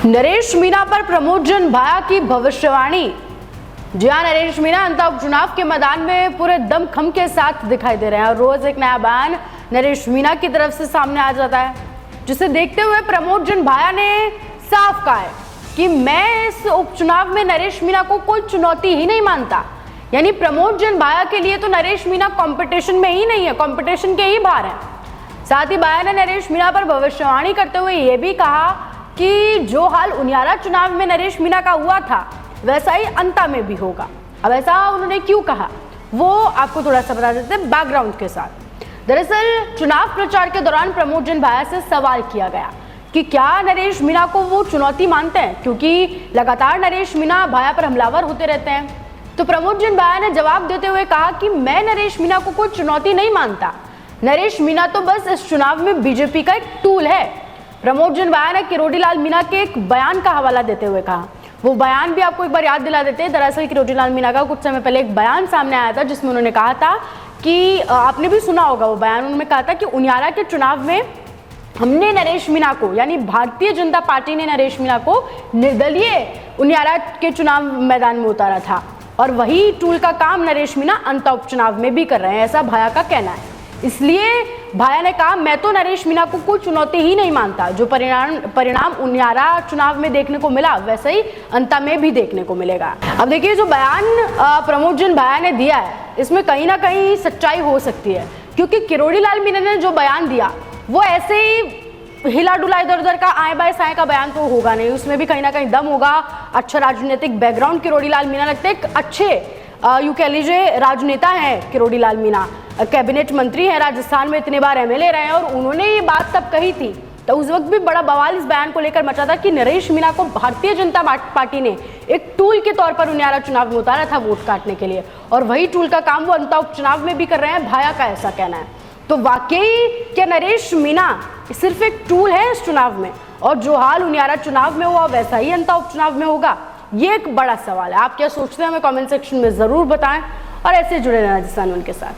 नरेश मीणा पर प्रमोद जन भाया की भविष्यवाणी। जी हाँ, नरेश मीणा अंतः उपचुनाव के मैदान में पूरे दमखम के साथ दिखाई दे रहे हैं और रोज एक नया बयान नरेश मीणा की तरफ से सामने आ जाता है, जिसे देखते हुए प्रमोद जन भाया ने साफ कहा है कि मैं इस उपचुनाव में नरेश मीणा को कोई चुनौती ही नहीं मानता। यानी प्रमोद जन भाया के लिए तो नरेश मीणा कंपटीशन में ही नहीं है, कंपटीशन के ही बाहर है। साथ ही भाया ने नरेश मीणा पर भविष्यवाणी करते हुए यह भी कहा कि जो हाल उनियारा चुनाव में नरेश मीणा का हुआ था वैसा ही अंता में भी होगा। अब ऐसा उन्होंने क्यों कहा वो आपको थोड़ा सा बता देते हैं बैकग्राउंड के साथ। दरअसल चुनाव प्रचार के दौरान प्रमोद जन भाया से सवाल किया गया कि क्या नरेश मीणा को वो चुनौती मानते हैं, क्योंकि लगातार नरेश मीणा भाया पर हमलावर होते रहते हैं। तो प्रमोद जन भाया ने जवाब देते हुए कहा कि मैं नरेश मीणा को कोई चुनौती नहीं मानता, नरेश मीणा तो बस इस चुनाव में बीजेपी का एक टूल है। प्रमोद जन भाया ने किरोड़ीलाल मीणा के एक बयान का हवाला देते हुए कहा, वो बयान भी आपको एक बार याद दिला देते हैं। दरअसल किरोड़ीलाल मीणा का कुछ समय पहले एक बयान सामने आया था जिसमें उन्होंने कहा था कि आपने भी सुना होगा वो बयान, उन्होंने कहा था कि उनियारा के चुनाव में हमने नरेश मीणा को, यानी भारतीय जनता पार्टी ने नरेश मीणा को निर्दलीय उनियारा के चुनाव मैदान में उतारा था और वही टूल का काम नरेश मीणा अंतः उपचुनाव में भी कर रहे हैं, ऐसा भाया का कहना है। इसलिए भाया ने कहा मैं तो नरेश मीणा को कोई चुनौती ही नहीं मानता, जो परिणाम उनियारा चुनाव में देखने को मिला वैसे ही अंता में भी देखने को मिलेगा। अब देखिए, जो बयान प्रमोद जन भाया ने दिया है इसमें कहीं ना कहीं सच्चाई हो सकती है, क्योंकि किरोड़ीलाल मीणा ने जो बयान दिया वो ऐसे ही हिला डुला इधर उधर का आए बाय साए का बयान तो होगा नहीं, उसमें भी कहीं ना कहीं दम होगा। अच्छा राजनीतिक बैकग्राउंड किरोड़ीलाल मीणा लगते हैं, अच्छे यूं कह लीजिए राजनेता हैं किरोड़ीलाल मीणा, कैबिनेट मंत्री हैं, राजस्थान में इतने बार एमएलए रहे हैं और उन्होंने ये बात तब कही थी। तो उस वक्त भी बड़ा बवाल इस बयान को लेकर मचा था कि नरेश मीणा को भारतीय जनता पार्टी ने एक टूल के तौर पर उनियारा चुनाव में उतारा था वोट काटने के लिए, और वही टूल का काम वो अंतः उपचुनाव में भी कर रहे हैं, भाया का ऐसा कहना है। तो वाकई क्या नरेश मीणा सिर्फ एक टूल है इस चुनाव में, और जो हाल उनियारा चुनाव में हुआ वैसा ही अंतः उपचुनाव में होगा? ये एक बड़ा सवाल है। आप क्या सोचते हैं हमें कमेंट सेक्शन में जरूर बताएं और ऐसे जुड़े रहना राजस्थान वन के साथ।